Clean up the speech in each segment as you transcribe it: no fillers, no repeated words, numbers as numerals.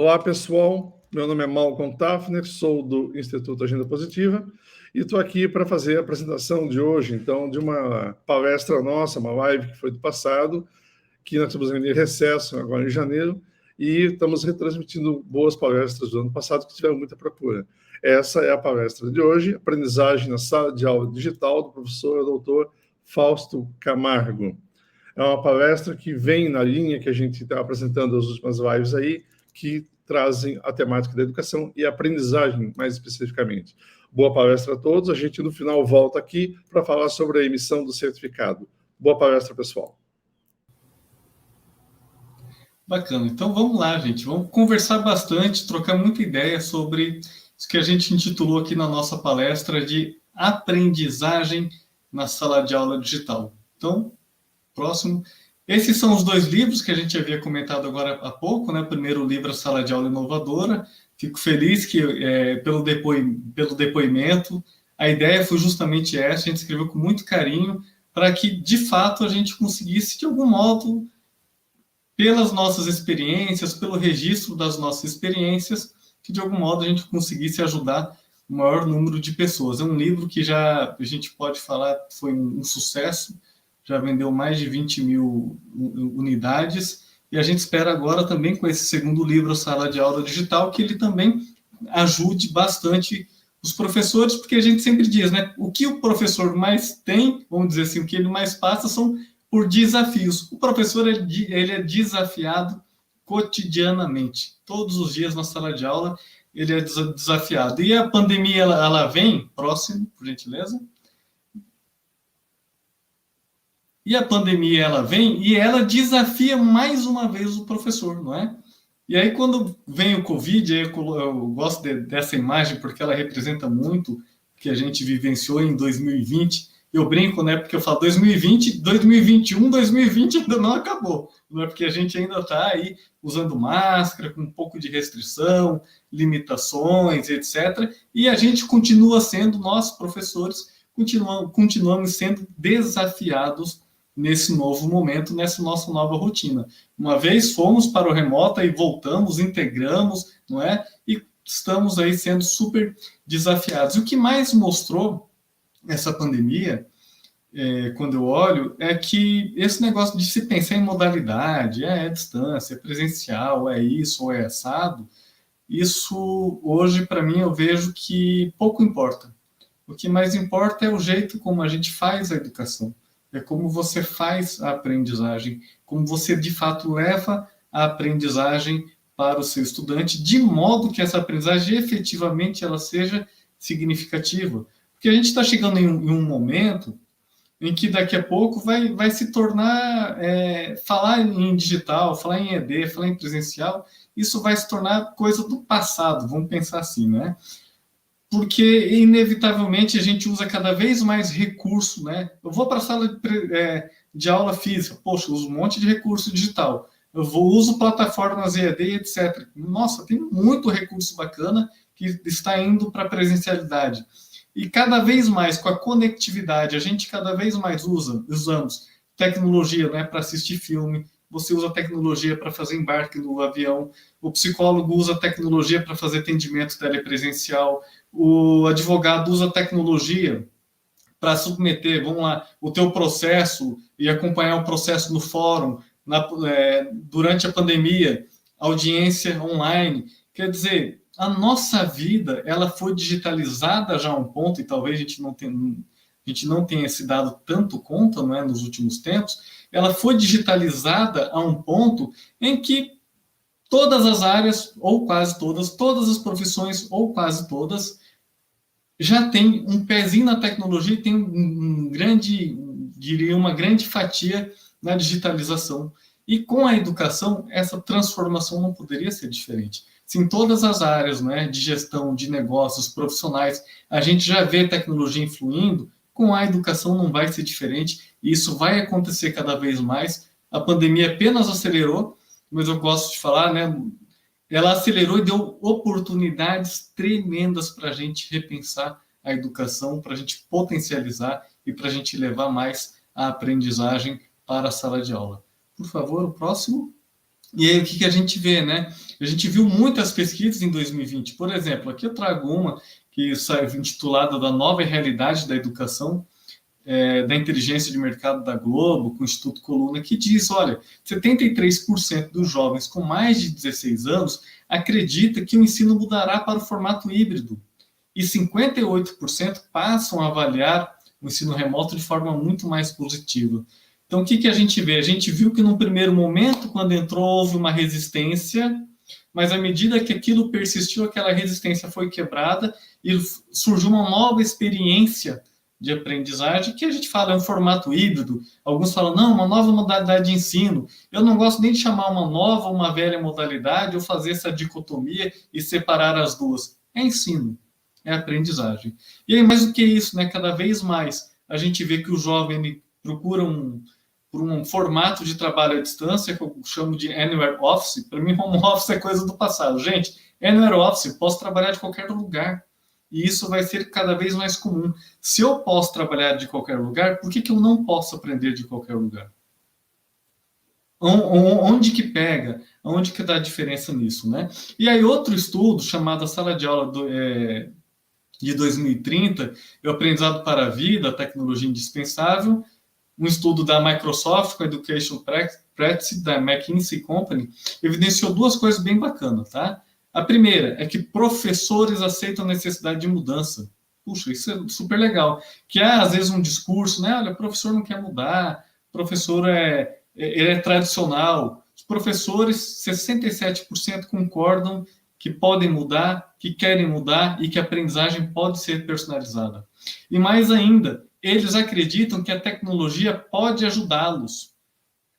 Olá, pessoal. Meu nome é Malcolm Tafner, sou do Instituto Agenda Positiva e estou aqui para fazer a apresentação de hoje, então, de uma palestra nossa, uma live que foi do passado, que nós estamos em recesso agora em janeiro e estamos retransmitindo boas palestras do ano passado que tiveram muita procura. Essa é a palestra de hoje, Aprendizagem na Sala de Aula Digital, do professor doutor Fausto Camargo. É uma palestra que vem na linha que a gente está apresentando as últimas lives aí, que trazem a temática da educação e a aprendizagem, mais especificamente. Boa palestra a todos. A gente, no final, volta aqui para falar sobre a emissão do certificado. Boa palestra, pessoal. Bacana. Então, vamos lá, gente. Vamos conversar bastante, trocar muita ideia sobre isso que a gente intitulou aqui na nossa palestra de aprendizagem na sala de aula digital. Então, próximo. Esses são os dois livros que a gente havia comentado agora há pouco, né? O primeiro livro, A Sala de Aula Inovadora. Fico feliz que pelo depoimento. A ideia foi justamente essa, a gente escreveu com muito carinho para que, de fato, a gente conseguisse, de algum modo, pelas nossas experiências, pelo registro das nossas experiências, que, de algum modo, a gente conseguisse ajudar o maior número de pessoas. É um livro que já, a gente pode falar, foi um sucesso, já vendeu mais de 20 mil unidades, e a gente espera agora também, com esse segundo livro, Sala de Aula Digital, que ele também ajude bastante os professores, porque a gente sempre diz, né, o que o professor mais tem, vamos dizer assim, o que ele mais passa são por desafios. O professor, ele é desafiado cotidianamente, todos os dias na sala de aula, ele é desafiado. E a pandemia, ela vem, próximo, por gentileza, e a pandemia, ela vem e ela desafia mais uma vez o professor, não é? E aí, quando vem o Covid, eu gosto dessa imagem porque ela representa muito o que a gente vivenciou em 2020. Eu brinco, né? Porque eu falo 2020, 2021, 2020 ainda não acabou. Não é porque a gente ainda está aí usando máscara, com um pouco de restrição, limitações, etc. E a gente continua sendo, nós, professores, continuamos sendo desafiados nesse novo momento, nessa nossa nova rotina. Uma vez fomos para o remoto e voltamos, integramos, não é? E estamos aí sendo super desafiados. E o que mais mostrou essa pandemia, quando eu olho, é que esse negócio de se pensar em modalidade, é distância, é presencial, é isso ou é assado, isso hoje, para mim, eu vejo que pouco importa. O que mais importa é o jeito como a gente faz a educação. É como você faz a aprendizagem, como você, de fato, leva a aprendizagem para o seu estudante, de modo que essa aprendizagem, efetivamente, ela seja significativa. Porque a gente está chegando em um momento em que, daqui a pouco, vai se tornar, falar em digital, falar em ED, falar em presencial, isso vai se tornar coisa do passado, vamos pensar assim, né? Porque, inevitavelmente, a gente usa cada vez mais recurso, né? Eu vou para a sala de aula física, poxa, uso um monte de recurso digital. Uso plataformas EAD, etc. Nossa, tem muito recurso bacana que está indo para a presencialidade. E cada vez mais, com a conectividade, a gente cada vez mais usamos tecnologia, né, para assistir filme, você usa tecnologia para fazer embarque no avião, o psicólogo usa tecnologia para fazer atendimento telepresencial, o advogado usa tecnologia para submeter, vamos lá, o teu processo e acompanhar o processo no fórum, durante a pandemia, audiência online. Quer dizer, a nossa vida, ela foi digitalizada já a um ponto, e talvez a gente não tenha se dado tanto conta, não é, nos últimos tempos, ela foi digitalizada a um ponto em que todas as áreas, ou quase todas as profissões, ou quase todas, já tem um pezinho na tecnologia e tem uma grande fatia na digitalização. E com a educação, essa transformação não poderia ser diferente. Se em todas as áreas, né, de gestão, de negócios, profissionais, a gente já vê tecnologia influindo, com a educação não vai ser diferente, e isso vai acontecer cada vez mais. A pandemia apenas acelerou, mas eu gosto de falar, né, ela acelerou e deu oportunidades tremendas para a gente repensar a educação, para a gente potencializar e para a gente levar mais a aprendizagem para a sala de aula. Por favor, o próximo. E aí, o que a gente vê, né? A gente viu muitas pesquisas em 2020. Por exemplo, aqui eu trago uma que saiu intitulada da Nova Realidade da Educação, da Inteligência de Mercado da Globo, com o Instituto Coluna, que diz, olha, 73% dos jovens com mais de 16 anos acredita que o ensino mudará para o formato híbrido, e 58% passam a avaliar o ensino remoto de forma muito mais positiva. Então, o que a gente vê? A gente viu que, num primeiro momento, quando entrou, houve uma resistência, mas à medida que aquilo persistiu, aquela resistência foi quebrada e surgiu uma nova experiência de aprendizagem, que a gente fala é um formato híbrido. Alguns falam, não, uma nova modalidade de ensino. Eu não gosto nem de chamar uma nova ou uma velha modalidade ou fazer essa dicotomia e separar as duas. É ensino, é aprendizagem. E aí, mais do que isso, né, cada vez mais a gente vê que o jovem procura por um formato de trabalho à distância, que eu chamo de anywhere office. Para mim, home office é coisa do passado. Gente, anywhere office, posso trabalhar de qualquer lugar. E isso vai ser cada vez mais comum. Se eu posso trabalhar de qualquer lugar, por que eu não posso aprender de qualquer lugar? Onde que pega? Onde que dá a diferença nisso, né? E aí, outro estudo, chamado Sala de Aula de 2030, o Aprendizado para a Vida, a Tecnologia Indispensável, um estudo da Microsoft com a Education Practice, da McKinsey Company, evidenciou duas coisas bem bacanas, tá? A primeira é que professores aceitam a necessidade de mudança. Puxa, isso é super legal. Que há, às vezes, um discurso, né? Olha, o professor não quer mudar, o professor ele é tradicional. Os professores, 67% concordam que podem mudar, que querem mudar e que a aprendizagem pode ser personalizada. E mais ainda, eles acreditam que a tecnologia pode ajudá-los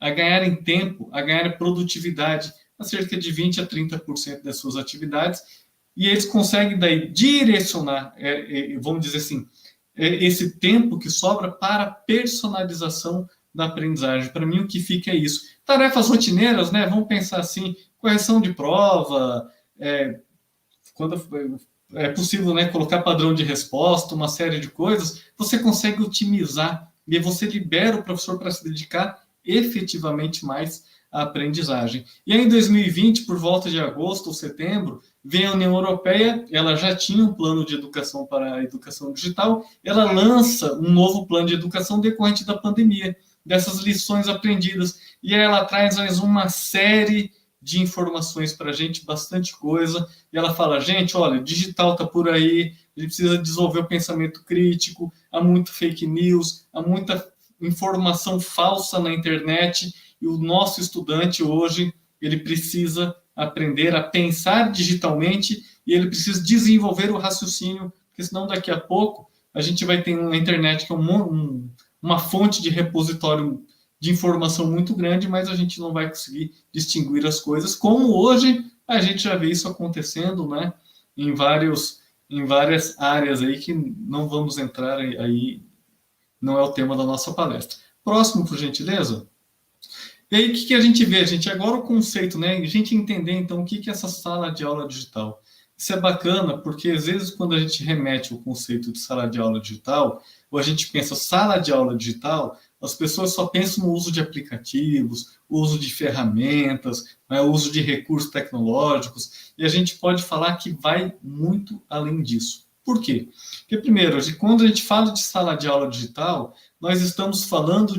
a ganharem tempo, a ganhar produtividade, a cerca de 20% a 30% das suas atividades, e eles conseguem daí direcionar, vamos dizer assim, esse tempo que sobra para a personalização da aprendizagem. Para mim, o que fica é isso. Tarefas rotineiras, né? Vamos pensar assim, correção de prova, quando é possível, né, colocar padrão de resposta, uma série de coisas, você consegue otimizar e você libera o professor para se dedicar efetivamente mais à aprendizagem. E aí, em 2020, por volta de agosto ou setembro, vem a União Europeia, ela já tinha um plano de educação para a educação digital, ela lança um novo plano de educação decorrente da pandemia, dessas lições aprendidas, e aí ela traz mais uma série de informações para a gente, bastante coisa, e ela fala, gente, olha, digital está por aí, a gente precisa desenvolver o pensamento crítico, há muito fake news, há muita informação falsa na internet, e o nosso estudante hoje, ele precisa aprender a pensar digitalmente e ele precisa desenvolver o raciocínio, porque senão daqui a pouco a gente vai ter na internet que é uma fonte de repositório de informação muito grande, mas a gente não vai conseguir distinguir as coisas, como hoje a gente já vê isso acontecendo, né, em várias áreas aí que não vamos entrar aí, não é o tema da nossa palestra. Próximo, por gentileza. E aí, o que a gente vê, gente? Agora o conceito, né? A gente entender, então, o que é essa sala de aula digital. Isso é bacana, porque, às vezes, quando a gente remete ao conceito de sala de aula digital, ou a gente pensa sala de aula digital, as pessoas só pensam no uso de aplicativos, uso de ferramentas, né, uso de recursos tecnológicos, e a gente pode falar que vai muito além disso. Por quê? Porque, primeiro, quando a gente fala de sala de aula digital, nós estamos falando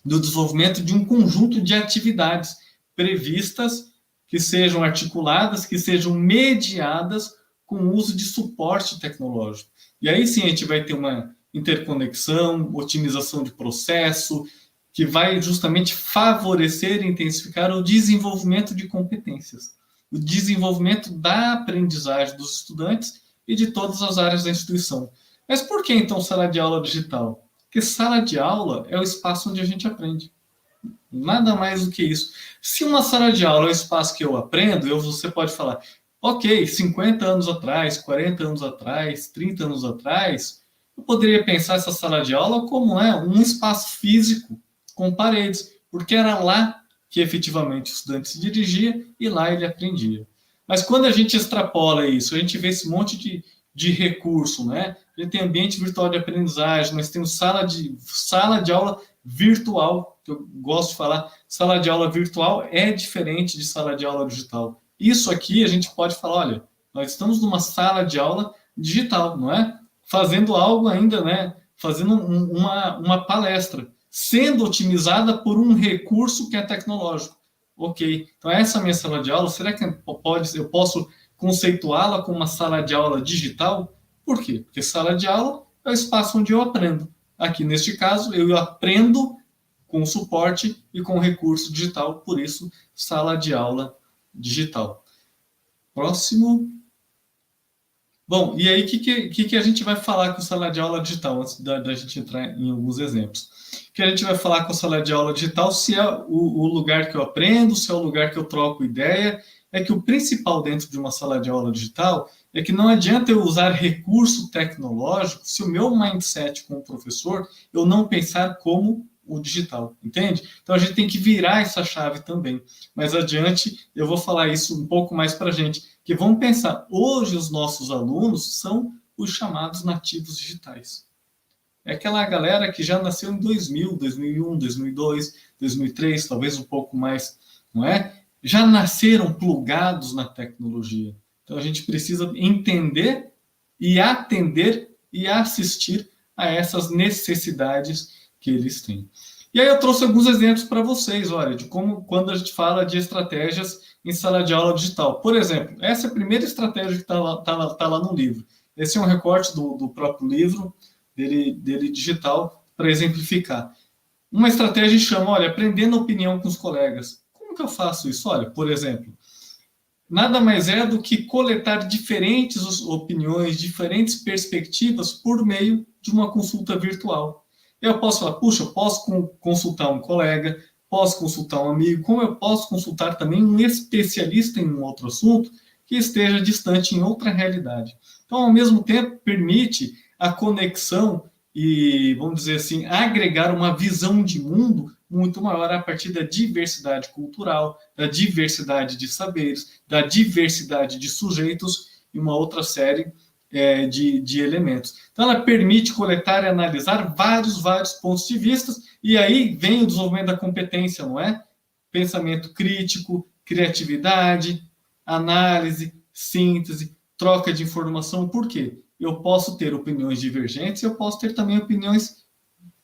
do desenvolvimento de um conjunto de atividades previstas, que sejam articuladas, que sejam mediadas com o uso de suporte tecnológico. E aí sim a gente vai ter uma interconexão, otimização de processo, que vai justamente favorecer e intensificar o desenvolvimento de competências, o desenvolvimento da aprendizagem dos estudantes e de todas as áreas da instituição. Mas por que então sala de aula digital? Porque sala de aula é o espaço onde a gente aprende. Nada mais do que isso. Se uma sala de aula é o espaço que eu aprendo, você pode falar, ok, 50 anos atrás, 40 anos atrás, 30 anos atrás, eu poderia pensar essa sala de aula como um espaço físico com paredes, porque era lá que efetivamente o estudante se dirigia e lá ele aprendia. Mas quando a gente extrapola isso, a gente vê esse monte de de recurso, né? A gente tem ambiente virtual de aprendizagem, nós temos sala de aula virtual, que eu gosto de falar, sala de aula virtual é diferente de sala de aula digital. Isso aqui a gente pode falar, olha, nós estamos numa sala de aula digital, não é? Fazendo algo ainda, né? Fazendo uma palestra, sendo otimizada por um recurso que é tecnológico. Ok, então essa é a minha sala de aula, será que eu posso conceituá-la como uma sala de aula digital? Por quê? Porque sala de aula é o espaço onde eu aprendo. Aqui, neste caso, eu aprendo com suporte e com recurso digital, por isso, sala de aula digital. Próximo. Bom, e aí o que a gente vai falar com sala de aula digital, antes da gente entrar em alguns exemplos? O que a gente vai falar com sala de aula digital, se é o lugar que eu aprendo, se é o lugar que eu troco ideia, é que o principal dentro de uma sala de aula digital é que não adianta eu usar recurso tecnológico se o meu mindset como professor eu não pensar como o digital, entende? Então a gente tem que virar essa chave também. Mais adiante eu vou falar isso um pouco mais para a gente, que vamos pensar, hoje os nossos alunos são os chamados nativos digitais. É aquela galera que já nasceu em 2000, 2001, 2002, 2003, talvez um pouco mais, não é? Já nasceram plugados na tecnologia. Então a gente precisa entender e atender e assistir a essas necessidades que eles têm. E aí eu trouxe alguns exemplos para vocês, olha, de como quando a gente fala de estratégias em sala de aula digital. Por exemplo, essa é a primeira estratégia que está lá no livro. Esse é um recorte do próprio livro, dele digital, para exemplificar. Uma estratégia chama, olha, aprendendo a opinião com os colegas. Como que eu faço isso? Olha, por exemplo, nada mais é do que coletar diferentes opiniões, diferentes perspectivas por meio de uma consulta virtual. Eu posso falar, puxa, eu posso consultar um colega, posso consultar um amigo, como eu posso consultar também um especialista em um outro assunto que esteja distante em outra realidade. Então, ao mesmo tempo, permite a conexão e, vamos dizer assim, agregar uma visão de mundo muito maior a partir da diversidade cultural, da diversidade de saberes, da diversidade de sujeitos e uma outra série de elementos. Então, ela permite coletar e analisar vários pontos de vista, e aí vem o desenvolvimento da competência, não é? Pensamento crítico, criatividade, análise, síntese, troca de informação. Por quê? Eu posso ter opiniões divergentes, eu posso ter também opiniões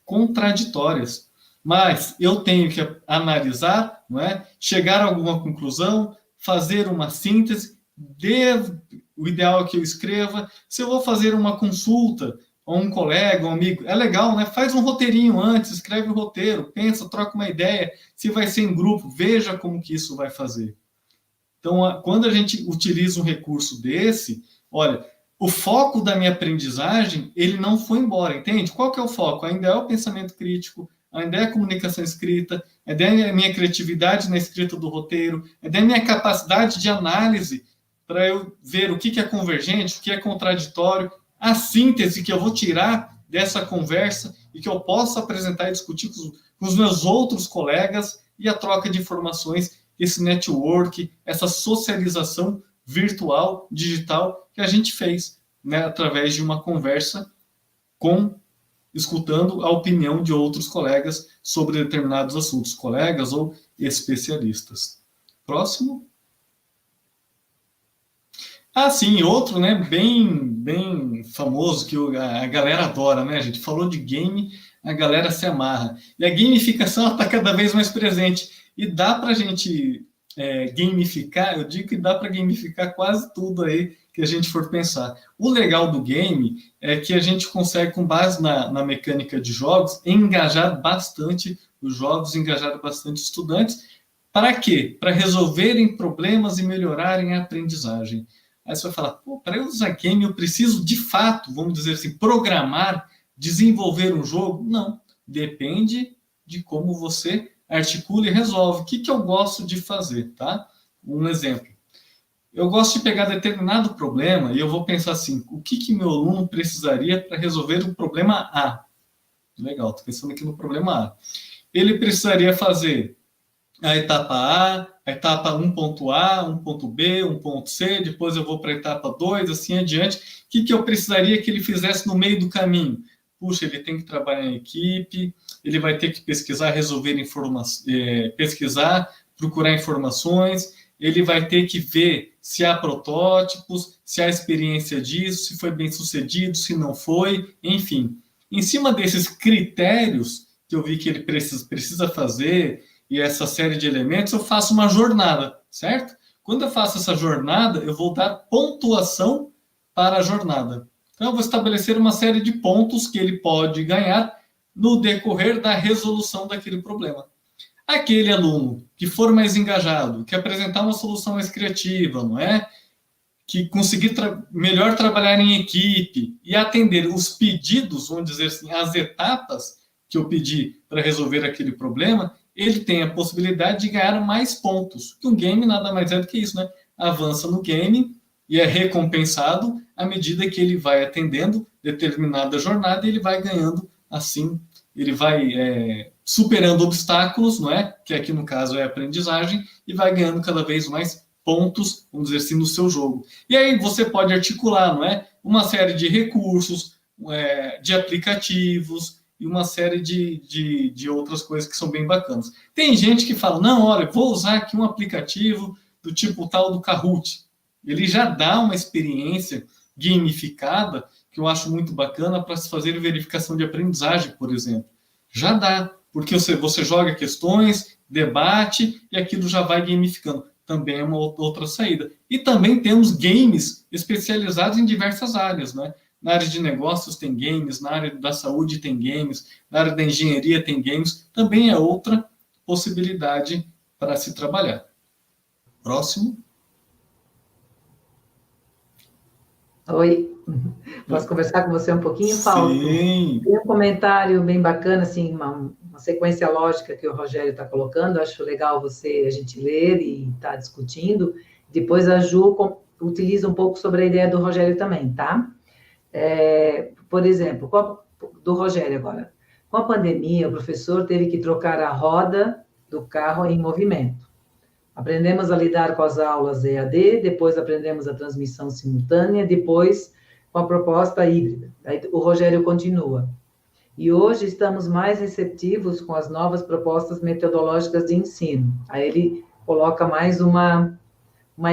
contraditórias, mas eu tenho que analisar, não é? Chegar a alguma conclusão, fazer uma síntese, o ideal é que eu escreva. Se eu vou fazer uma consulta a um colega, um amigo, é legal, né? Faz um roteirinho antes, escreve o roteiro, pensa, troca uma ideia, se vai ser em grupo, veja como que isso vai fazer. Então, quando a gente utiliza um recurso desse, olha, o foco da minha aprendizagem, ele não foi embora, entende? Qual que é o foco? Ainda é o pensamento crítico, ainda é a comunicação escrita, ainda é a minha criatividade na escrita do roteiro, ainda é a minha capacidade de análise para eu ver o que é convergente, o que é contraditório, a síntese que eu vou tirar dessa conversa e que eu posso apresentar e discutir com os meus outros colegas, e a troca de informações, esse network, essa socialização virtual, digital, que a gente fez, né, através de uma conversa escutando a opinião de outros colegas sobre determinados assuntos, colegas ou especialistas. Próximo. Ah, sim, outro, né, bem famoso, que a galera adora, né, a gente falou de game, a galera se amarra. E a gamificação está cada vez mais presente. E dá para a gente gamificar, eu digo que dá para gamificar quase tudo aí que a gente for pensar. O legal do game é que a gente consegue, com base na mecânica de jogos, engajar bastante os jogos, engajar bastante estudantes. Para quê? Para resolverem problemas e melhorarem a aprendizagem. Aí você vai falar, para eu usar game eu preciso de fato, vamos dizer assim, programar, desenvolver um jogo? Não, depende de como você articula e resolve. O que eu gosto de fazer, tá? Um exemplo. Eu gosto de pegar determinado problema e eu vou pensar assim, o que meu aluno precisaria para resolver o problema A? Legal, estou pensando aqui no problema A. Ele precisaria fazer a etapa A, a etapa 1.A, 1.B, 1.C, depois eu vou para a etapa 2, assim adiante. O que eu precisaria que ele fizesse no meio do caminho? Puxa, ele tem que trabalhar em equipe, ele vai ter que pesquisar, resolver informações, pesquisar, procurar informações, ele vai ter que ver se há protótipos, se há experiência disso, se foi bem sucedido, se não foi, enfim. Em cima desses critérios que eu vi que ele precisa fazer, e essa série de elementos, eu faço uma jornada, certo? Quando eu faço essa jornada, eu vou dar pontuação para a jornada. Então, eu vou estabelecer uma série de pontos que ele pode ganhar no decorrer da resolução daquele problema. Aquele aluno que for mais engajado, que apresentar uma solução mais criativa, não é? Que conseguir melhor trabalhar em equipe e atender os pedidos, vamos dizer assim, as etapas que eu pedi para resolver aquele problema, ele tem a possibilidade de ganhar mais pontos. Que um game nada mais é do que isso, né? Avança no game e é recompensado à medida que ele vai atendendo determinada jornada e ele vai ganhando assim, ele vai superando obstáculos, não é? Que aqui no caso é aprendizagem, e vai ganhando cada vez mais pontos, vamos dizer assim, no seu jogo. E aí você pode articular, não é? Uma série de recursos, de aplicativos, e uma série de outras coisas que são bem bacanas. Tem gente que fala, não, olha, vou usar aqui um aplicativo do tipo tal do Kahoot. Ele já dá uma experiência gamificada que eu acho muito bacana para se fazer verificação de aprendizagem, por exemplo. Já dá, porque você joga questões, debate, e aquilo já vai gamificando. Também é uma outra saída. E também temos games especializados em diversas áreas, né? Na área de negócios tem games, na área da saúde tem games, na área da engenharia tem games. Também é outra possibilidade para se trabalhar. Próximo. Oi, posso conversar com você um pouquinho, Paulo? Sim. Tem um comentário bem bacana, assim, uma sequência lógica que o Rogério está colocando. Acho legal a gente ler e estar discutindo. Depois a Ju utiliza um pouco sobre a ideia do Rogério também, tá? Por exemplo, do Rogério agora. Com a pandemia, o professor teve que trocar a roda do carro em movimento. Aprendemos a lidar com as aulas EAD, depois aprendemos a transmissão simultânea, depois com a proposta híbrida. Aí o Rogério continua. E hoje estamos mais receptivos com as novas propostas metodológicas de ensino. Aí ele coloca mais uma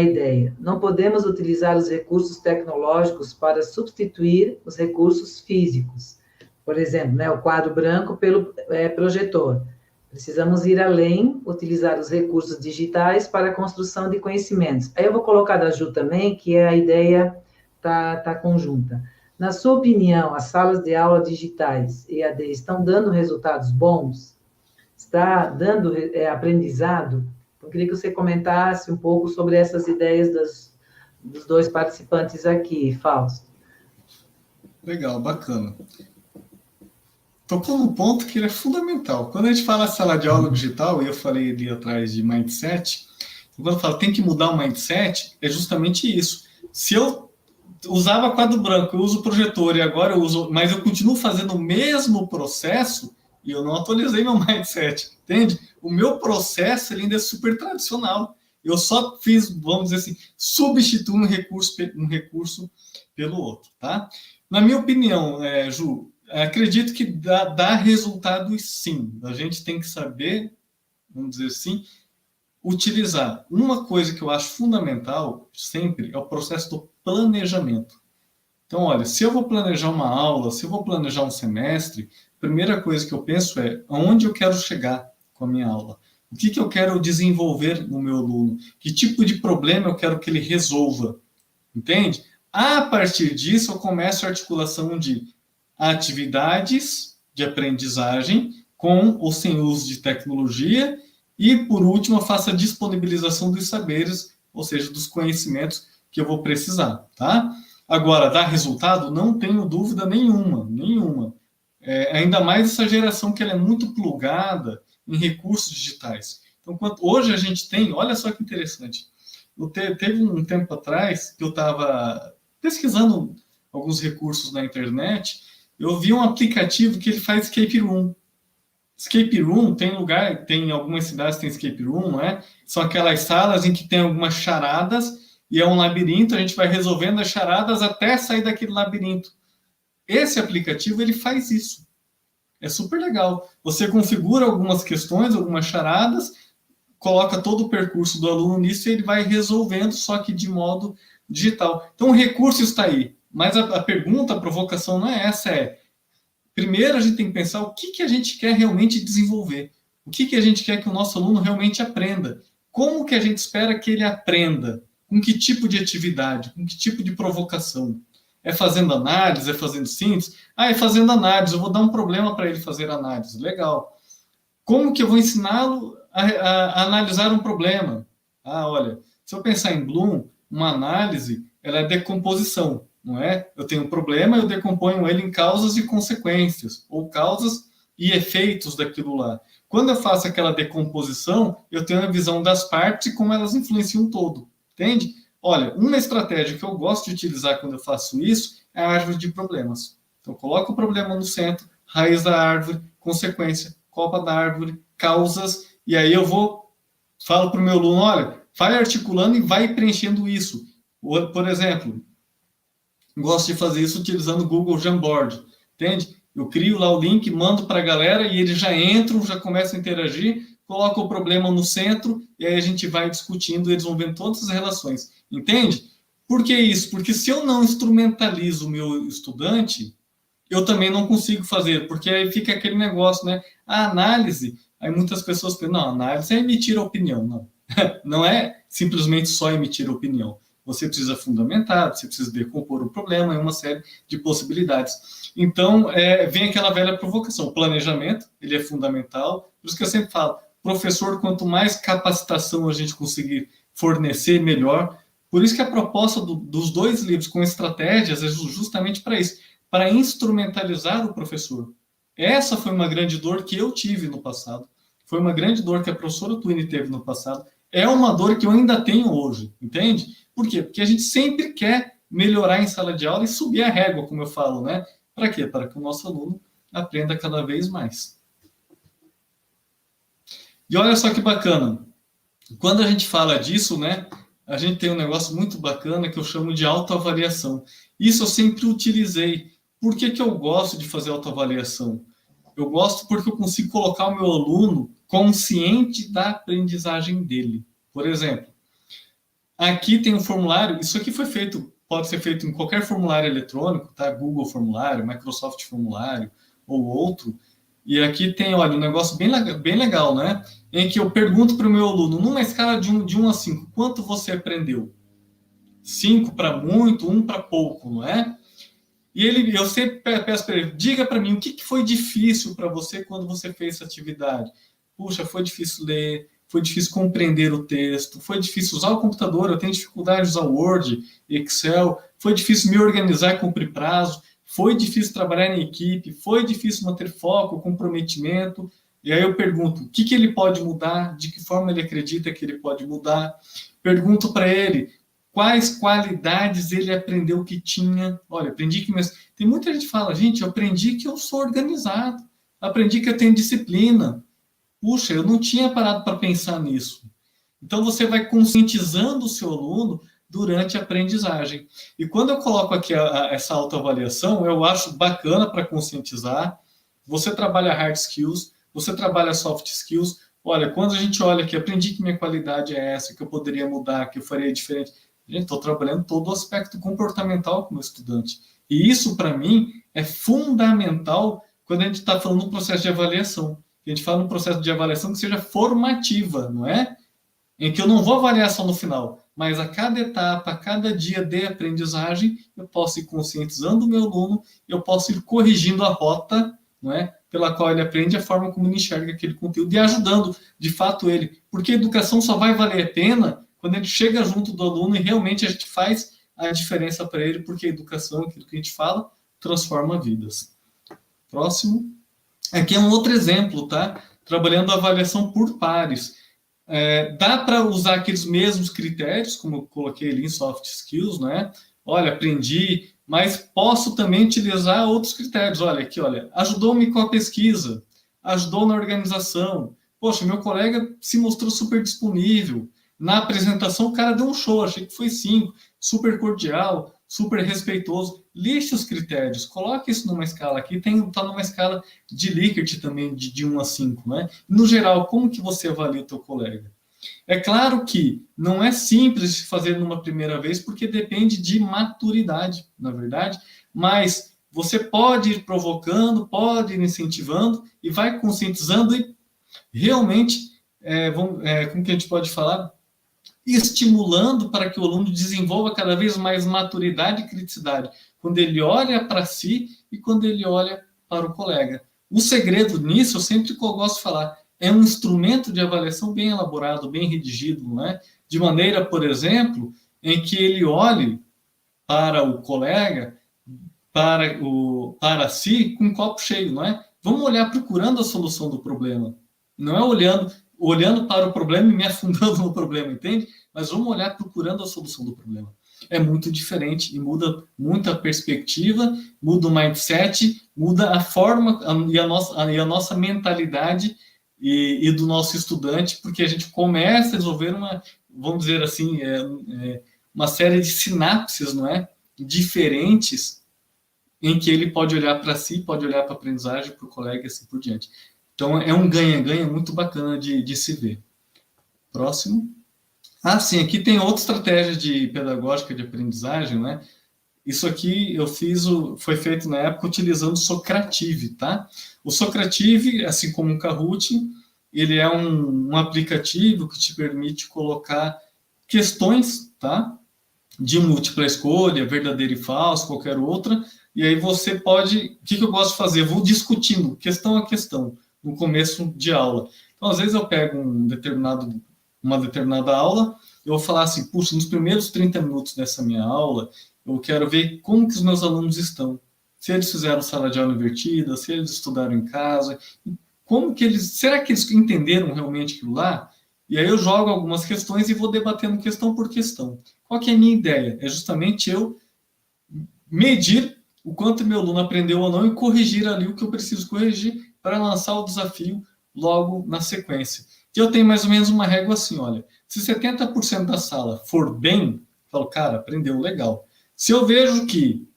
ideia. Não podemos utilizar os recursos tecnológicos para substituir os recursos físicos. Por exemplo, né, o quadro branco pelo projetor. Precisamos ir além, utilizar os recursos digitais para a construção de conhecimentos. Aí eu vou colocar da Ju também, que a ideia tá conjunta. Na sua opinião, as salas de aula digitais, EAD, estão dando resultados bons? Está dando aprendizado? Eu queria que você comentasse um pouco sobre essas ideias dos dois participantes aqui, Fausto. Legal, bacana. Tocou num ponto que ele é fundamental. Quando a gente fala sala de aula digital, e eu falei ali atrás de mindset, quando eu falo tem que mudar o mindset, é justamente isso. Se eu usava quadro branco, eu uso projetor e agora eu uso, mas eu continuo fazendo o mesmo processo e eu não atualizei meu mindset, entende? O meu processo ele ainda é super tradicional. Eu só fiz, vamos dizer assim, substituir um recurso pelo outro, tá? Na minha opinião, Ju, acredito que dá resultado sim. A gente tem que saber, vamos dizer assim, utilizar. Uma coisa que eu acho fundamental sempre é o processo do planejamento. Então, olha, se eu vou planejar uma aula, se eu vou planejar um semestre, a primeira coisa que eu penso é aonde eu quero chegar com a minha aula. O que eu quero desenvolver no meu aluno? Que tipo de problema eu quero que ele resolva? Entende? A partir disso, eu começo a articulação de atividades de aprendizagem com ou sem uso de tecnologia e, por último, eu faço a disponibilização dos saberes, ou seja, dos conhecimentos que eu vou precisar, tá? Agora, dá resultado? Não tenho dúvida nenhuma. Ainda mais essa geração que ela é muito plugada em recursos digitais. Então, hoje a gente tem, olha só que interessante, teve um tempo atrás que eu estava pesquisando alguns recursos na internet, eu vi um aplicativo que ele faz escape room. Escape room, tem algumas cidades que tem escape room, não é? São aquelas salas em que tem algumas charadas e é um labirinto, a gente vai resolvendo as charadas até sair daquele labirinto. Esse aplicativo, ele faz isso. É super legal. Você configura algumas questões, algumas charadas, coloca todo o percurso do aluno nisso e ele vai resolvendo, só que de modo digital. Então, o recurso está aí. Mas a pergunta, a provocação não é essa, primeiro a gente tem que pensar o que a gente quer realmente desenvolver. O que a gente quer que o nosso aluno realmente aprenda. Como que a gente espera que ele aprenda? Com que tipo de atividade? Com que tipo de provocação? É fazendo análise? É fazendo síntese? É fazendo análise. Eu vou dar um problema para ele fazer análise. Legal. Como que eu vou ensiná-lo a analisar um problema? Olha, se eu pensar em Bloom, uma análise, ela é decomposição, não é? Eu tenho um problema, eu decomponho ele em causas e consequências, ou causas e efeitos daquilo lá. Quando eu faço aquela decomposição, eu tenho a visão das partes e como elas influenciam o todo, entende? Olha, uma estratégia que eu gosto de utilizar quando eu faço isso é a árvore de problemas. Então, eu coloco o problema no centro, raiz da árvore, consequência, copa da árvore, causas, e aí eu falo para o meu aluno, olha, vai articulando e vai preenchendo isso. Por exemplo, gosto de fazer isso utilizando o Google Jamboard, entende? Eu crio lá o link, mando para a galera e eles já entram, já começam a interagir, coloco o problema no centro e aí a gente vai discutindo, eles vão vendo todas as relações, entende? Por que isso? Porque se eu não instrumentalizo o meu estudante, eu também não consigo fazer, porque aí fica aquele negócio, né? A análise, aí muitas pessoas pensam, não, a análise é emitir a opinião. Não, não é simplesmente só emitir a opinião. Você precisa fundamentar, você precisa decompor o problema, é uma série de possibilidades. Então, vem aquela velha provocação. O planejamento, ele é fundamental. Por isso que eu sempre falo, professor, quanto mais capacitação a gente conseguir fornecer, melhor. Por isso que a proposta dos dois livros com estratégias é justamente para isso, para instrumentalizar o professor. Essa foi uma grande dor que eu tive no passado. Foi uma grande dor que a professora Twine teve no passado. É uma dor que eu ainda tenho hoje, entende? Por quê? Porque a gente sempre quer melhorar em sala de aula e subir a régua, como eu falo, né? Para quê? Para que o nosso aluno aprenda cada vez mais. E olha só que bacana. Quando a gente fala disso, né? A gente tem um negócio muito bacana que eu chamo de autoavaliação. Isso eu sempre utilizei. Por que eu gosto de fazer autoavaliação? Eu gosto porque eu consigo colocar o meu aluno consciente da aprendizagem dele. Por exemplo, aqui tem um formulário, isso aqui foi feito, pode ser feito em qualquer formulário eletrônico, tá? Google Formulário, Microsoft Formulário ou outro. E aqui tem, olha, um negócio bem legal, né? Em que eu pergunto para o meu aluno, numa escala de 1 a 5, quanto você aprendeu? 5 para muito, 1 para pouco, não é? E eu sempre peço para ele, diga para mim, o que foi difícil para você quando você fez essa atividade? Puxa, foi difícil ler, foi difícil compreender o texto, foi difícil usar o computador, eu tenho dificuldade de usar Word, Excel, foi difícil me organizar e cumprir prazo, foi difícil trabalhar em equipe, foi difícil manter foco, comprometimento. E aí eu pergunto, o que ele pode mudar, de que forma ele acredita que ele pode mudar. Pergunto para ele, quais qualidades ele aprendeu que tinha. Olha, aprendi que... Tem muita gente que fala, gente, eu aprendi que eu sou organizado, aprendi que eu tenho disciplina. Puxa, eu não tinha parado para pensar nisso. Então, você vai conscientizando o seu aluno durante a aprendizagem. E quando eu coloco aqui essa autoavaliação, eu acho bacana para conscientizar. Você trabalha hard skills, você trabalha soft skills. Olha, quando a gente olha aqui, aprendi que minha qualidade é essa, que eu poderia mudar, que eu faria diferente. Gente, estou trabalhando todo o aspecto comportamental com o estudante. E isso, para mim, é fundamental quando a gente está falando do processo de avaliação. A gente fala num processo de avaliação que seja formativa, não é? Em que eu não vou avaliar só no final, mas a cada etapa, a cada dia de aprendizagem, eu posso ir conscientizando o meu aluno, eu posso ir corrigindo a rota, não é? Pela qual ele aprende, a forma como ele enxerga aquele conteúdo e ajudando, de fato, ele. Porque a educação só vai valer a pena quando a gente chega junto do aluno e realmente a gente faz a diferença para ele, porque a educação, aquilo que a gente fala, transforma vidas. Próximo. Aqui é um outro exemplo, tá? Trabalhando a avaliação por pares. Dá para usar aqueles mesmos critérios, como eu coloquei ali em soft skills, né? Olha, aprendi, mas posso também utilizar outros critérios. Olha, aqui, olha, ajudou-me com a pesquisa. ajudou na organização. Poxa, meu colega se mostrou super disponível. Na apresentação, o cara deu um show, achei que foi 5, super cordial, super respeitoso. Liste os critérios, coloque isso numa escala aqui, está numa escala de Likert também, de 1 a 5, né? No geral, como que você avalia o teu colega? É claro que não é simples de fazer numa primeira vez, porque depende de maturidade, na verdade, mas você pode ir provocando, pode ir incentivando e vai conscientizando e realmente, como que a gente pode falar? Estimulando para que o aluno desenvolva cada vez mais maturidade e criticidade, quando ele olha para si e quando ele olha para o colega. O segredo nisso, eu sempre gosto de falar, é um instrumento de avaliação bem elaborado, bem redigido, não é? De maneira, por exemplo, em que ele olhe para o colega, para si, com um copo cheio, não é? Vamos olhar procurando a solução do problema. Não é olhando para o problema e me afundando no problema, entende? Mas vamos olhar procurando a solução do problema. É muito diferente e muda muito a perspectiva, muda o mindset, muda a forma e a nossa mentalidade e do nosso estudante, porque a gente começa a desenvolver vamos dizer assim, uma série de sinapses, não é? Diferentes, em que ele pode olhar para si, pode olhar para a aprendizagem, para o colega e assim por diante. Então, é um ganha-ganha muito bacana de se ver. Próximo. Sim, aqui tem outra estratégia pedagógica de aprendizagem, né? Isso aqui foi feito na época utilizando o Socrative, tá? O Socrative, assim como o Kahoot, ele é um aplicativo que te permite colocar questões, tá? De múltipla escolha, verdadeiro e falso, qualquer outra, e aí você pode... O que eu gosto de fazer? Eu vou discutindo, questão a questão, no começo de aula. Então, às vezes eu pego uma determinada aula, eu vou falar assim, puxa, nos primeiros 30 minutos dessa minha aula, eu quero ver como que os meus alunos estão. Se eles fizeram sala de aula invertida, se eles estudaram em casa, será que eles entenderam realmente aquilo lá? E aí eu jogo algumas questões e vou debatendo questão por questão. Qual que é a minha ideia? É justamente eu medir o quanto meu aluno aprendeu ou não e corrigir ali o que eu preciso corrigir para lançar o desafio logo na sequência. E eu tenho mais ou menos uma régua assim, olha, se 70% da sala for bem, eu falo, cara, aprendeu legal. Se eu vejo que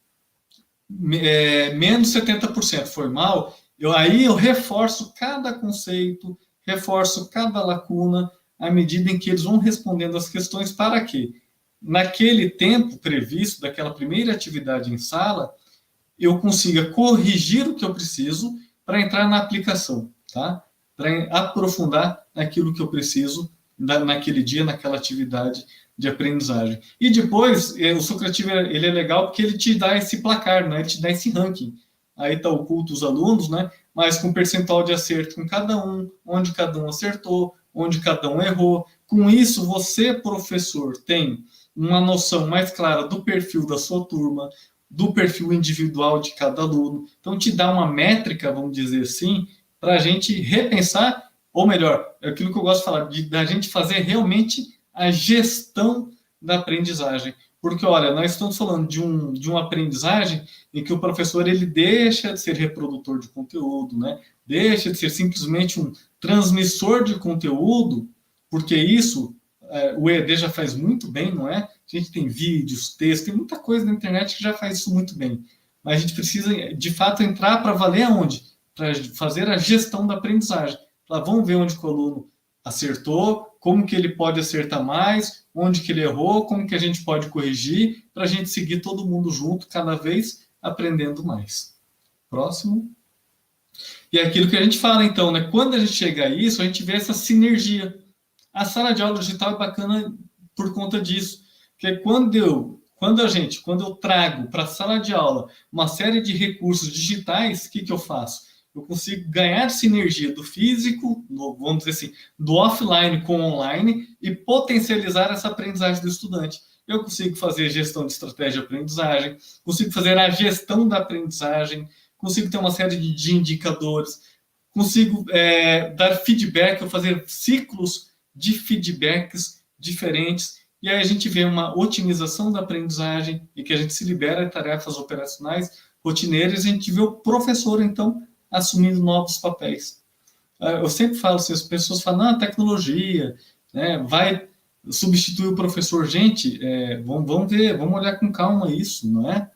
menos 70% foi mal, aí eu reforço cada conceito, reforço cada lacuna, à medida em que eles vão respondendo as questões, para que, naquele tempo previsto, daquela primeira atividade em sala, eu consiga corrigir o que eu preciso para entrar na aplicação, tá? Para aprofundar naquilo que eu preciso naquele dia, naquela atividade de aprendizagem. E depois, o Socrative ele é legal porque ele te dá esse placar, né? Ele te dá esse ranking. Aí está oculto os alunos, né? Mas com percentual de acerto com cada um, onde cada um acertou, onde cada um errou. Com isso, você, professor, tem uma noção mais clara do perfil da sua turma, do perfil individual de cada aluno. Então, te dá uma métrica, vamos dizer assim, para a gente repensar, ou melhor, é aquilo que eu gosto de falar, da gente fazer realmente a gestão da aprendizagem. Porque, olha, nós estamos falando de uma aprendizagem em que o professor ele deixa de ser reprodutor de conteúdo, né? Deixa de ser simplesmente um transmissor de conteúdo, porque isso o EAD já faz muito bem, não é? A gente tem vídeos, textos, tem muita coisa na internet que já faz isso muito bem. Mas a gente precisa, de fato, entrar para valer aonde? Para fazer a gestão da aprendizagem. Vamos ver onde o aluno acertou, como que ele pode acertar mais, onde que ele errou, como que a gente pode corrigir, para a gente seguir todo mundo junto, cada vez aprendendo mais. Próximo. E é aquilo que a gente fala, então, né? Quando a gente chega a isso, a gente vê essa sinergia. A sala de aula digital é bacana por conta disso. Porque quando eu trago para a sala de aula uma série de recursos digitais, o que eu faço? Eu consigo ganhar sinergia do físico, vamos dizer assim, do offline com o online e potencializar essa aprendizagem do estudante. Eu consigo fazer gestão de estratégia de aprendizagem, consigo fazer a gestão da aprendizagem, consigo ter uma série de indicadores, consigo dar feedback, ou fazer ciclos de feedbacks diferentes, e aí a gente vê uma otimização da aprendizagem e que a gente se libera de tarefas operacionais rotineiras, e a gente vê o professor, então, assumindo novos papéis. Eu sempre falo assim, as pessoas falam, não, a tecnologia, né, vai substituir o professor. Gente, vamos ver, vamos olhar com calma isso, não é?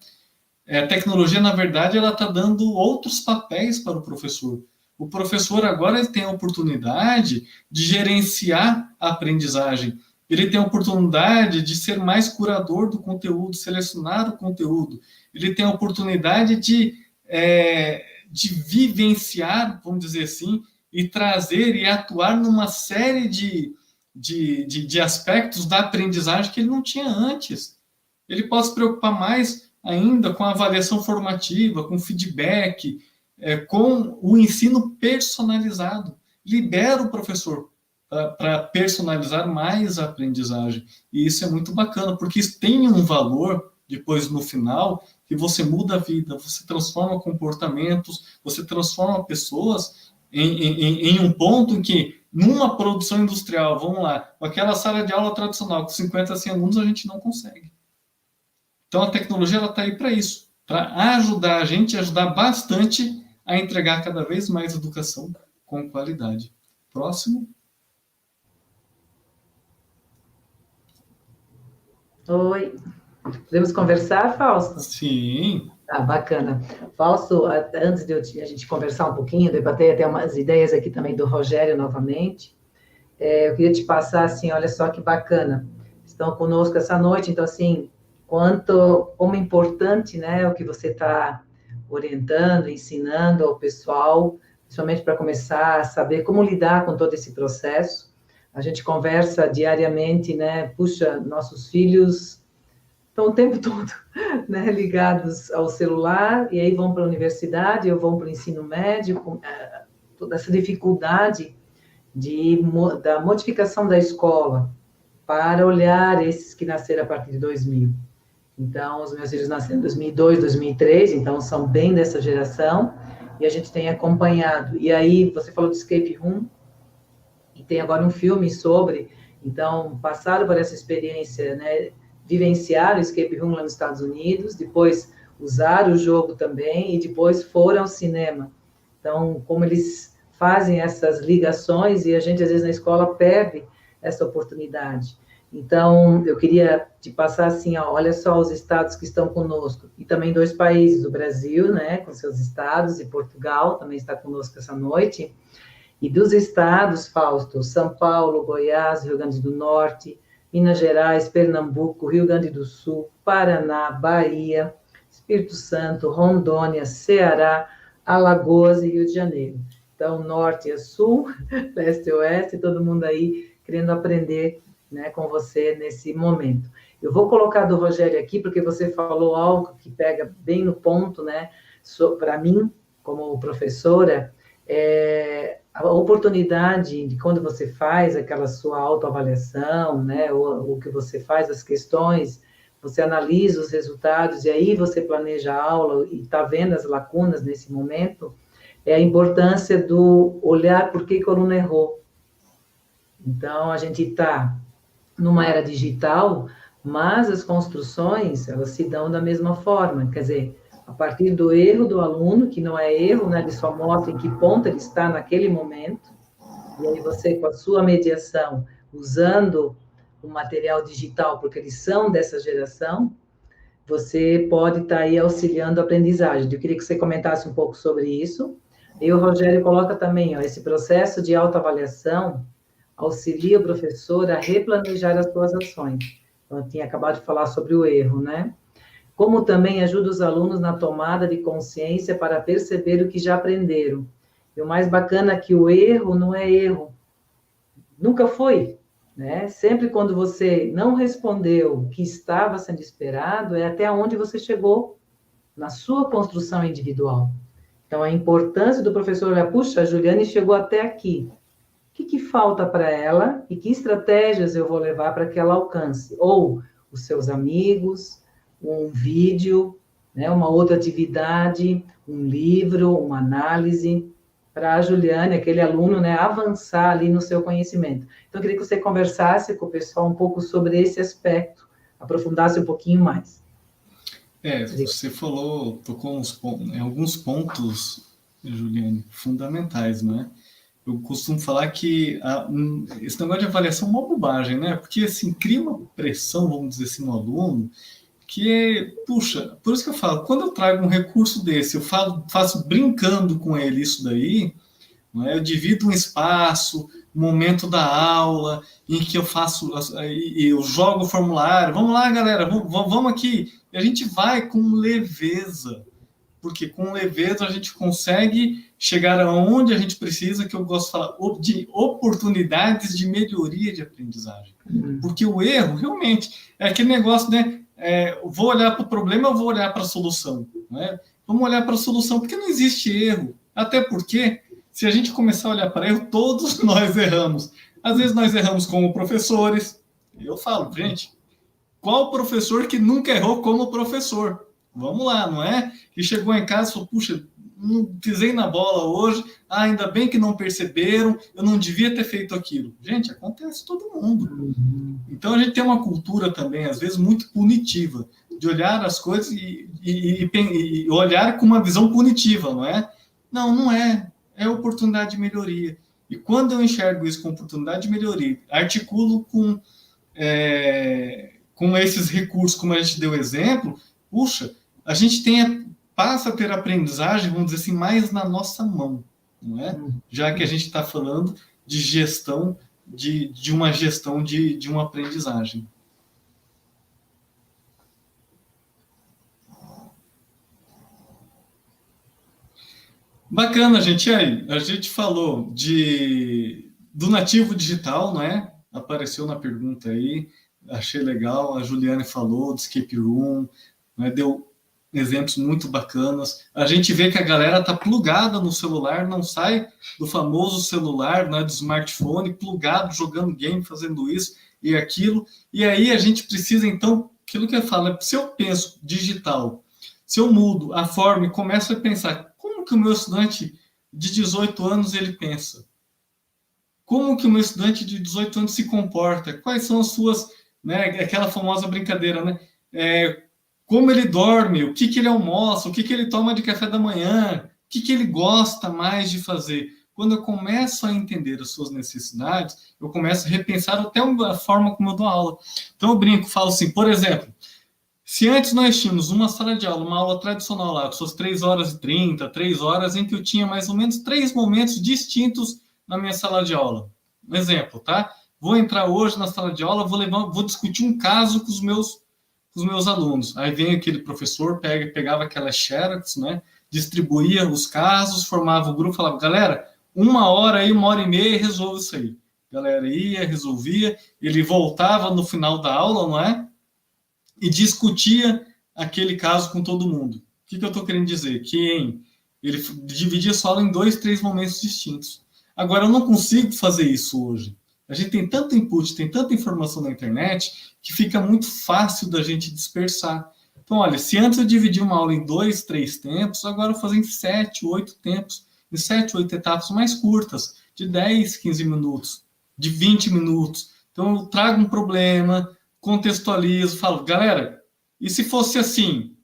A tecnologia, na verdade, ela está dando outros papéis para o professor. O professor agora ele tem a oportunidade de gerenciar a aprendizagem. Ele tem a oportunidade de ser mais curador do conteúdo, selecionar o conteúdo. Ele tem a oportunidade de vivenciar, vamos dizer assim, e trazer e atuar numa série de aspectos da aprendizagem que ele não tinha antes. Ele pode se preocupar mais ainda com a avaliação formativa, com feedback, com o ensino personalizado. Libera o professor para personalizar mais a aprendizagem. E isso é muito bacana, porque isso tem um valor, depois no final, que você muda a vida, você transforma comportamentos, você transforma pessoas em um ponto em que, numa produção industrial, vamos lá, com aquela sala de aula tradicional, com 50 a 100 alunos, a gente não consegue. Então, a tecnologia está aí para isso, para ajudar a gente, ajudar bastante a entregar cada vez mais educação com qualidade. Próximo. Oi. Podemos conversar, Fausto? Sim. Ah, bacana. Fausto, antes de a gente conversar um pouquinho, debater até umas ideias aqui também do Rogério novamente, eu queria te passar, assim, olha só que bacana. Estão conosco essa noite, então, assim, como importante, né, o que você está orientando, ensinando ao pessoal, principalmente para começar a saber como lidar com todo esse processo. A gente conversa diariamente, né, puxa, nossos filhos estão o tempo todo, né, ligados ao celular, e aí vão para a universidade, ou vão para o ensino médio, com toda essa dificuldade da modificação da escola para olhar esses que nasceram a partir de 2000. Então, os meus filhos nasceram em 2002, 2003, então são bem dessa geração, e a gente tem acompanhado. E aí, você falou de Escape Room, e tem agora um filme sobre, então, passaram por essa experiência, né, vivenciaram o Escape Room lá nos Estados Unidos, depois usaram o jogo também, e depois foram ao cinema. Então, como eles fazem essas ligações, e a gente, às vezes, na escola perde essa oportunidade. Então, eu queria te passar assim, ó, olha só os estados que estão conosco, e também 2 países, o Brasil, né, com seus estados, e Portugal também está conosco essa noite, e dos estados, Fausto, São Paulo, Goiás, Rio Grande do Norte, Minas Gerais, Pernambuco, Rio Grande do Sul, Paraná, Bahia, Espírito Santo, Rondônia, Ceará, Alagoas e Rio de Janeiro. Então, norte a sul, leste a oeste, todo mundo aí querendo aprender, né, com você nesse momento. Eu vou colocar do Rogério aqui, porque você falou algo que pega bem no ponto, né, para mim, como professora, a oportunidade de quando você faz aquela sua autoavaliação, né, o que você faz, as questões, você analisa os resultados, e aí você planeja a aula e está vendo as lacunas nesse momento, é a importância do olhar por que o aluno errou. Então, a gente está numa era digital, mas as construções, elas se dão da mesma forma, quer dizer, a partir do erro do aluno, que não é erro, né, ele só mostra em que ponto ele está naquele momento, e aí você, com a sua mediação, usando o material digital, porque eles são dessa geração, você pode estar aí auxiliando a aprendizagem. Eu queria que você comentasse um pouco sobre isso. E o Rogério coloca também, ó, esse processo de autoavaliação auxilia o professor a replanejar as suas ações. Então, eu tinha acabado de falar sobre o erro, né? Como também ajuda os alunos na tomada de consciência para perceber o que já aprenderam. E o mais bacana é que o erro não é erro. Nunca foi, né? Sempre quando você não respondeu o que estava sendo esperado, é até onde você chegou na sua construção individual. Então, a importância do professor olhar, puxa, a Juliane chegou até aqui. O que falta para ela e que estratégias eu vou levar para que ela alcance? Ou os seus amigos, um vídeo, né, uma outra atividade, um livro, uma análise, para a Juliane, aquele aluno, né, avançar ali no seu conhecimento. Então, eu queria que você conversasse com o pessoal um pouco sobre esse aspecto, aprofundasse um pouquinho mais. Você tocou em alguns pontos, Juliane, fundamentais, não é? eu costumo falar que esse negócio de avaliação é uma bobagem, né? Porque, assim, cria uma pressão, vamos dizer assim, no aluno, que é, puxa, por isso que eu falo, quando eu trago um recurso desse, eu faço brincando com ele isso daí, não é? Eu divido um espaço, um momento da aula, em que eu faço, eu jogo o formulário, vamos lá, galera, vamos aqui, e a gente vai com leveza, porque com leveza a gente consegue chegar aonde a gente precisa, que eu gosto de falar, de oportunidades de melhoria de aprendizagem. Porque o erro, realmente, é aquele negócio, né? Vou olhar para o problema, eu vou olhar para a solução. Né? Vamos olhar para a solução, porque não existe erro. Até porque, se a gente começar a olhar para erro, todos nós erramos. Às vezes nós erramos como professores. Eu falo, gente, qual professor que nunca errou como professor? Vamos lá, não é? Que chegou em casa e falou, puxa, não pisei na bola hoje, ainda bem que não perceberam, eu não devia ter feito aquilo. Gente, acontece todo mundo. Então, a gente tem uma cultura também, às vezes, muito punitiva, de olhar as coisas e olhar com uma visão punitiva, não é? Não, não é. É oportunidade de melhoria. E quando eu enxergo isso com oportunidade de melhoria, articulo com esses recursos, como a gente deu exemplo, puxa, a gente passa a ter aprendizagem, vamos dizer assim, mais na nossa mão, não é? Já que a gente está falando de gestão, de uma gestão de uma aprendizagem. Bacana, gente. E aí, a gente falou do nativo digital, não é? Apareceu na pergunta aí, achei legal. A Juliane falou do escape room, né? Deu exemplos muito bacanas. A gente vê que a galera tá plugada no celular, não sai do famoso celular, né, do smartphone, plugado, jogando game, fazendo isso e aquilo. E aí a gente precisa, então, aquilo que eu falo, se eu penso digital, se eu mudo a forma e começo a pensar, como que o meu estudante de 18 anos ele pensa? Como que o meu estudante de 18 anos se comporta? Quais são as suas, né, aquela famosa brincadeira, né? Como ele dorme, o que ele almoça, o que ele toma de café da manhã, o que ele gosta mais de fazer. Quando eu começo a entender as suas necessidades, eu começo a repensar até a forma como eu dou aula. Então eu brinco, falo assim, por exemplo, se antes nós tínhamos uma sala de aula, uma aula tradicional lá, com suas 3h30, 3 horas, em que eu tinha mais ou menos 3 momentos distintos na minha sala de aula. Um exemplo, tá? Vou entrar hoje na sala de aula, vou discutir um caso com os meus alunos. Aí vem aquele professor, pegava aquelas xerox, né? Distribuía os casos, formava o grupo, falava, galera, 1 hora aí, 1h30 e resolve isso aí. A galera ia, resolvia, ele voltava no final da aula, não é? E discutia aquele caso com todo mundo. O que eu estou querendo dizer? Que ele dividia sua aula em 2, 3 momentos distintos. Agora, eu não consigo fazer isso hoje. A gente tem tanto input, tem tanta informação na internet, que fica muito fácil da gente dispersar. Então, olha, se antes eu dividia uma aula em 2, 3 tempos, agora eu faço em 7, 8 tempos, em 7, 8 etapas mais curtas, de 10, 15 minutos, de 20 minutos. Então, eu trago um problema, contextualizo, falo, galera, e se fosse assim?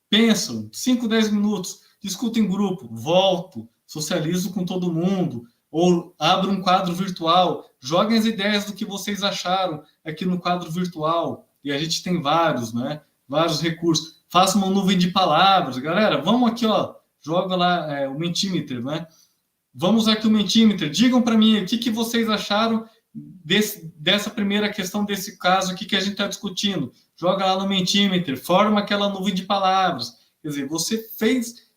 Pensam, 5, 10 minutos, discuto em grupo, volto, socializo com todo mundo, ou abro um quadro virtual, joguem as ideias do que vocês acharam aqui no quadro virtual, e a gente tem vários, né? Vários recursos. Faça uma nuvem de palavras, galera, vamos aqui, ó, joga lá o Mentimeter, né? Vamos aqui o Mentimeter, digam para mim o que vocês acharam dessa primeira questão, desse caso aqui que a gente está discutindo. Joga lá no Mentimeter, forma aquela nuvem de palavras. Quer dizer, você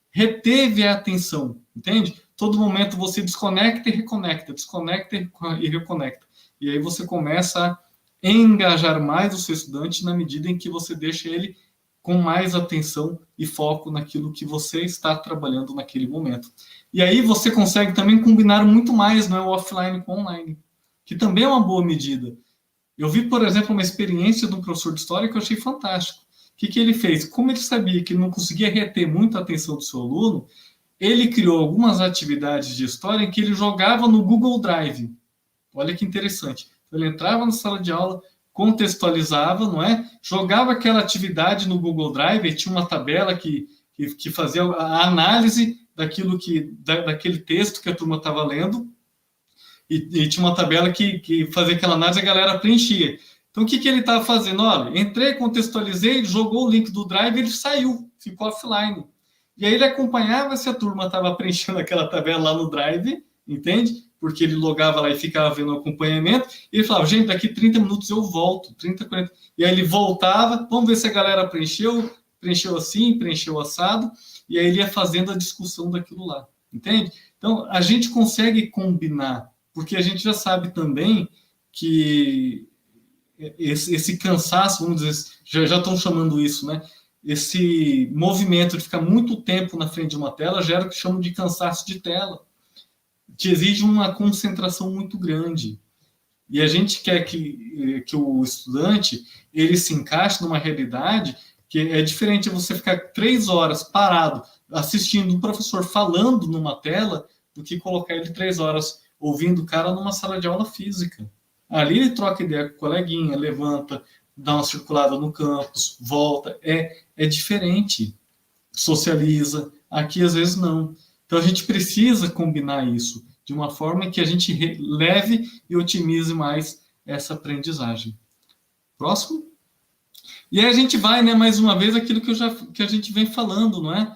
reteve a atenção, entende? Todo momento você desconecta e reconecta, desconecta e reconecta. E aí você começa a engajar mais o seu estudante na medida em que você deixa ele com mais atenção e foco naquilo que você está trabalhando naquele momento. E aí você consegue também combinar muito mais, não é, o offline com o online, que também é uma boa medida. Eu vi, por exemplo, uma experiência de um professor de história que eu achei fantástico. O que ele fez? Como ele sabia que não conseguia reter muito a atenção do seu aluno, ele criou algumas atividades de história em que ele jogava no Google Drive. Olha que interessante. Ele entrava na sala de aula, contextualizava, não é? Jogava aquela atividade no Google Drive, e tinha uma tabela que fazia a análise daquele texto que a turma estava lendo, e tinha uma tabela que fazia aquela análise, a galera preenchia. Então, o que ele estava fazendo? Olha, entrei, contextualizei, jogou o link do Drive, ele saiu, ficou offline. E aí ele acompanhava se a turma estava preenchendo aquela tabela lá no Drive, entende? Porque ele logava lá e ficava vendo o acompanhamento, e ele falava, gente, daqui 30 minutos eu volto, 30, 40. E aí ele voltava, vamos ver se a galera preencheu assim, preencheu assado, e aí ele ia fazendo a discussão daquilo lá, entende? Então, a gente consegue combinar, porque a gente já sabe também que esse cansaço, vamos dizer, já estão chamando isso, né? Esse movimento de ficar muito tempo na frente de uma tela gera o que chamam de cansaço de tela, que exige uma concentração muito grande. E a gente quer que o estudante ele se encaixe numa realidade que é diferente de você ficar 3 horas parado assistindo um professor falando numa tela do que colocar ele 3 horas ouvindo o cara numa sala de aula física. Ali ele troca ideia com o coleguinha, levanta, dá uma circulada no campus, volta. É diferente. Socializa. Aqui, às vezes, não. Então, a gente precisa combinar isso de uma forma que a gente leve e otimize mais essa aprendizagem. Próximo. E aí a gente vai, né, mais uma vez, aquilo que a gente vem falando, não é?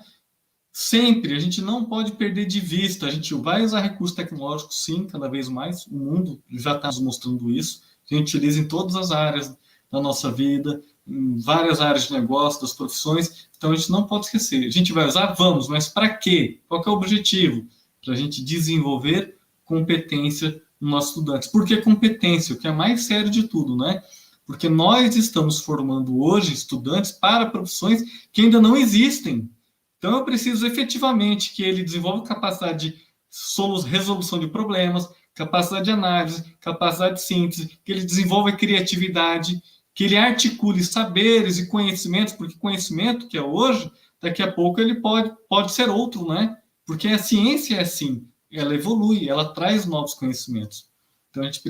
Sempre, a gente não pode perder de vista, a gente vai usar recursos tecnológicos, sim, cada vez mais, o mundo já está nos mostrando isso, a gente utiliza em todas as áreas da nossa vida, em várias áreas de negócio, das profissões, então a gente não pode esquecer, a gente vai usar? Vamos, mas para quê? Qual que é o objetivo? Para a gente desenvolver competência nos nossos estudantes. Por que competência? O que é mais sério de tudo, né? Porque nós estamos formando hoje estudantes para profissões que ainda não existem. Então, eu preciso efetivamente que ele desenvolva capacidade de resolução de problemas, capacidade de análise, capacidade de síntese, que ele desenvolva criatividade, que ele articule saberes e conhecimentos, porque conhecimento que é hoje, daqui a pouco ele pode ser outro, né? Porque a ciência é assim, ela evolui, ela traz novos conhecimentos. Então, a gente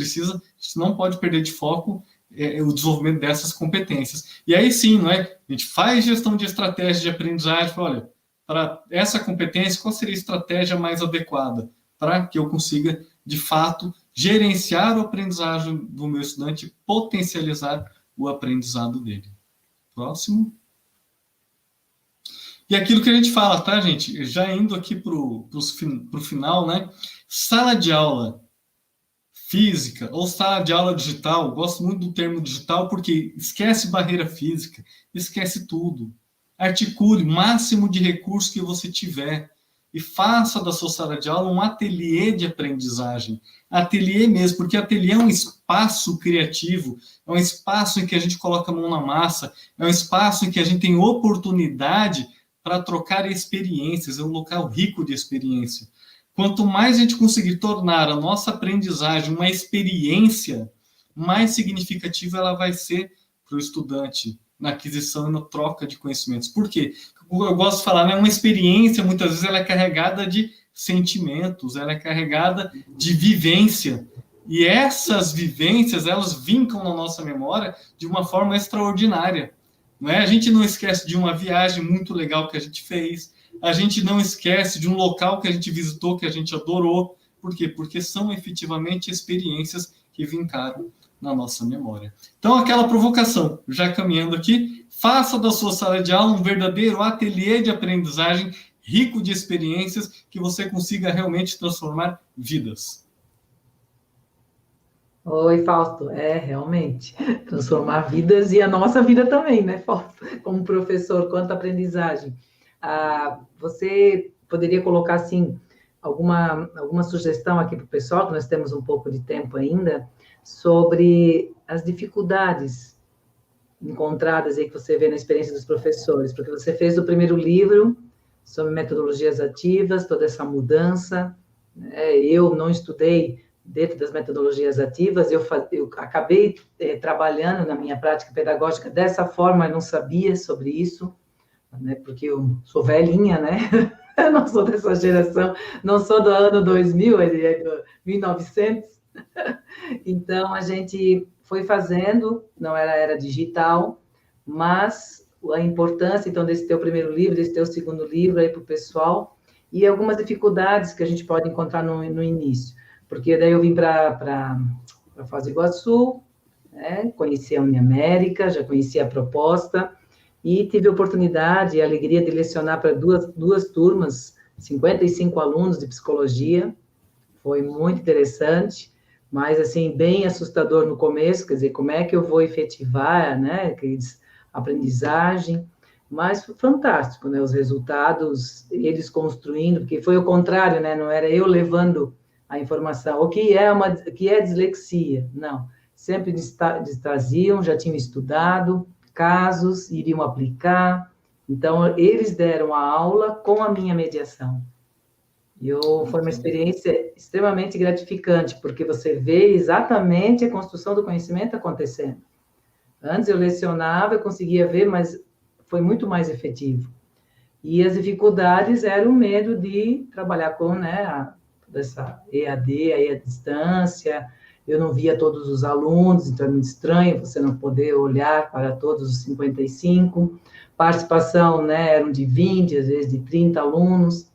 não pode perder de foco o desenvolvimento dessas competências. E aí sim, não é? A gente faz gestão de estratégia de aprendizagem, olha, para essa competência, qual seria a estratégia mais adequada para que eu consiga, de fato, gerenciar o aprendizagem do meu estudante e potencializar o aprendizado dele. Próximo. E aquilo que a gente fala, tá, gente? Já indo aqui para o final, né? Sala de aula física ou sala de aula digital, gosto muito do termo digital porque esquece barreira física, esquece tudo. Articule o máximo de recursos que você tiver e faça da sua sala de aula um ateliê de aprendizagem. Ateliê mesmo, porque ateliê é um espaço criativo, é um espaço em que a gente coloca a mão na massa, é um espaço em que a gente tem oportunidade para trocar experiências, é um local rico de experiência. Quanto mais a gente conseguir tornar a nossa aprendizagem uma experiência, mais significativa ela vai ser para o estudante na aquisição e na troca de conhecimentos. Por quê? Eu gosto de falar, né? Uma experiência, muitas vezes, ela é carregada de sentimentos, ela é carregada de vivência. E essas vivências, elas vincam na nossa memória de uma forma extraordinária. Não é? A gente não esquece de uma viagem muito legal que a gente fez, a gente não esquece de um local que a gente visitou, que a gente adorou. Por quê? Porque são efetivamente experiências que vincaram na nossa memória. Então, aquela provocação, já caminhando aqui, faça da sua sala de aula um verdadeiro ateliê de aprendizagem rico de experiências que você consiga realmente transformar vidas. Oi, Fausto. Realmente, transformar vidas e a nossa vida também, né, Fausto? Como professor, quanta aprendizagem. Você poderia colocar, assim, alguma sugestão aqui para o pessoal, que nós temos um pouco de tempo ainda, sobre as dificuldades encontradas aí que você vê na experiência dos professores, porque você fez o primeiro livro sobre metodologias ativas, toda essa mudança, né? Eu não estudei dentro das metodologias ativas, eu acabei trabalhando na minha prática pedagógica dessa forma, eu não sabia sobre isso, né? Porque eu sou velhinha, né? Eu não sou dessa geração, não sou do ano 2000, ele é do 1900. Então, a gente foi fazendo, não era digital, mas a importância, então, desse teu primeiro livro, desse teu segundo livro aí para o pessoal, e algumas dificuldades que a gente pode encontrar no início. porque daí eu vim para Foz do Iguaçu, né, conheci a Uniamérica, já conhecia a proposta, e tive a oportunidade e a alegria de lecionar para duas turmas, 55 alunos de psicologia, foi muito interessante, mas, assim, bem assustador no começo, quer dizer, como é que eu vou efetivar, né, aqueles aprendizagem, mas foi fantástico, né, os resultados, eles construindo, porque foi o contrário, né, não era eu levando a informação, o que é dislexia, não, sempre traziam, já tinham estudado, casos, iriam aplicar, então, eles deram a aula com a minha mediação. Foi uma experiência extremamente gratificante, porque você vê exatamente a construção do conhecimento acontecendo. Antes eu lecionava, eu conseguia ver, mas foi muito mais efetivo. E as dificuldades eram o medo de trabalhar com, né, dessa EAD, aí à distância, eu não via todos os alunos, então é muito estranho você não poder olhar para todos os 55. Participação, né, eram de 20, às vezes de 30 alunos,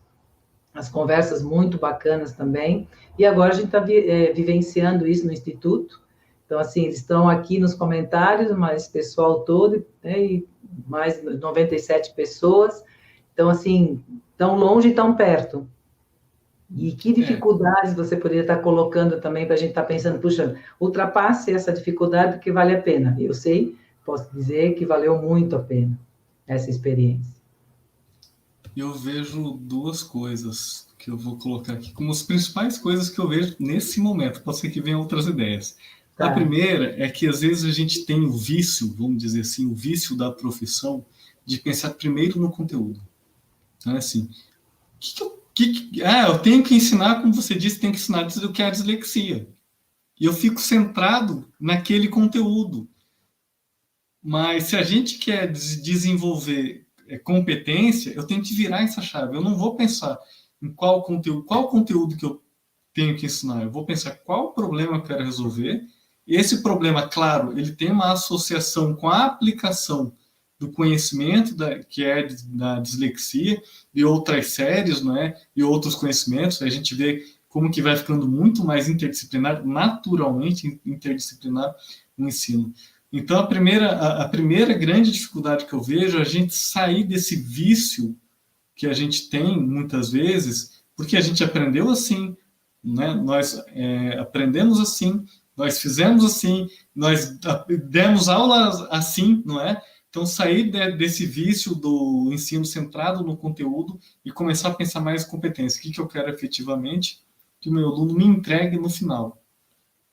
as conversas muito bacanas também, e agora a gente está vivenciando isso no Instituto, então, assim, eles estão aqui nos comentários, mas pessoal todo, né, e mais 97 pessoas, então, assim, tão longe e tão perto. E que dificuldades você poderia estar colocando também para a gente estar pensando, puxa, ultrapasse essa dificuldade porque vale a pena. Eu sei, posso dizer que valeu muito a pena essa experiência. Eu vejo duas coisas que eu vou colocar aqui como as principais coisas que eu vejo nesse momento. Pode ser que venham outras ideias. Tá. A primeira é que, às vezes, a gente tem o vício, vamos dizer assim, o vício da profissão de pensar primeiro no conteúdo. Então, é assim, eu tenho que ensinar, como você disse, tem que ensinar o que é a dislexia. E eu fico centrado naquele conteúdo. Mas se a gente quer desenvolver competência, eu tenho que virar essa chave. Eu não vou pensar em qual conteúdo que eu tenho que ensinar. Eu vou pensar qual problema eu quero resolver. Esse problema, claro, ele tem uma associação com a aplicação do conhecimento que é da dislexia e outras séries, né, e outros conhecimentos. A gente vê como que vai ficando muito mais interdisciplinar, naturalmente interdisciplinar o ensino. Então, a primeira grande dificuldade que eu vejo é a gente sair desse vício que a gente tem, muitas vezes, porque a gente aprendeu assim, né? Nós aprendemos assim, nós fizemos assim, nós demos aulas assim, não é? Então, sair desse vício do ensino centrado no conteúdo e começar a pensar mais em competência. O que eu quero efetivamente que o meu aluno me entregue no final?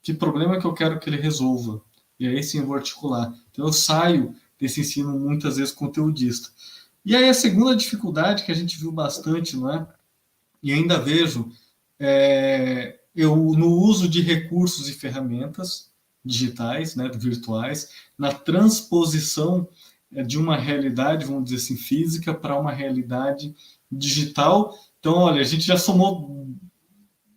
Que problema que eu quero que ele resolva? E aí sim eu vou articular. Então eu saio desse ensino muitas vezes conteudista. E aí a segunda dificuldade que a gente viu bastante, não é? E ainda vejo, eu no uso de recursos e ferramentas digitais, né, virtuais, na transposição de uma realidade, vamos dizer assim, física para uma realidade digital. Então, olha, a gente já somou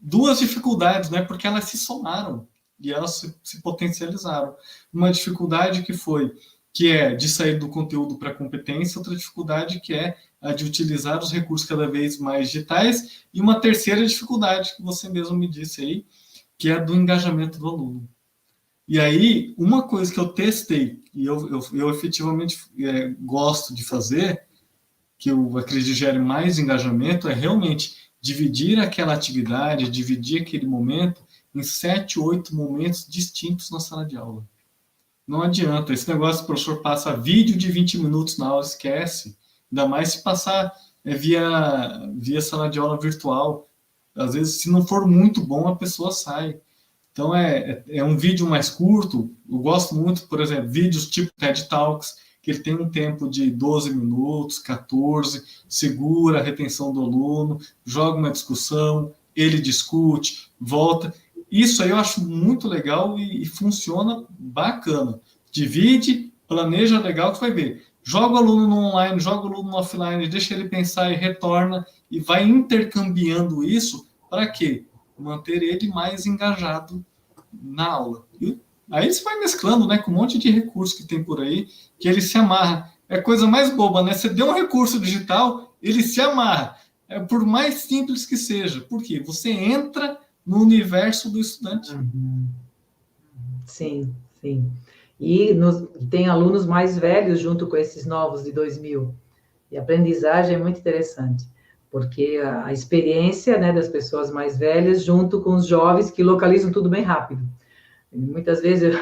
duas dificuldades, né, porque elas se somaram. E elas se potencializaram. Uma dificuldade que é de sair do conteúdo para a competência, outra dificuldade que é a de utilizar os recursos cada vez mais digitais, e uma terceira dificuldade que você mesmo me disse aí, que é do engajamento do aluno. E aí, uma coisa que eu testei, e eu efetivamente gosto de fazer, que eu acredito gere mais engajamento, é realmente dividir aquela atividade, dividir aquele momento em 7, 8 momentos distintos na sala de aula. Não adianta. Esse negócio, o professor passa vídeo de 20 minutos na aula, esquece. Ainda mais se passar via sala de aula virtual. Às vezes, se não for muito bom, a pessoa sai. Então, é um vídeo mais curto. Eu gosto muito, por exemplo, vídeos tipo TED Talks, que ele tem um tempo de 12 minutos, 14, segura a retenção do aluno, joga uma discussão, ele discute, volta. Isso aí eu acho muito legal e funciona bacana. Divide, planeja legal, que você vai ver. Joga o aluno no online, joga o aluno no offline, deixa ele pensar e retorna, e vai intercambiando isso para quê? Manter ele mais engajado na aula. E aí você vai mesclando, né, com um monte de recursos que tem por aí, que ele se amarra. É a coisa mais boba, né? Você deu um recurso digital, ele se amarra. Por mais simples que seja. Por quê? Você entra no universo do estudante. Sim, sim. E tem alunos mais velhos junto com esses novos de 2000. E a aprendizagem é muito interessante, porque a experiência, né, das pessoas mais velhas junto com os jovens que localizam tudo bem rápido. E muitas vezes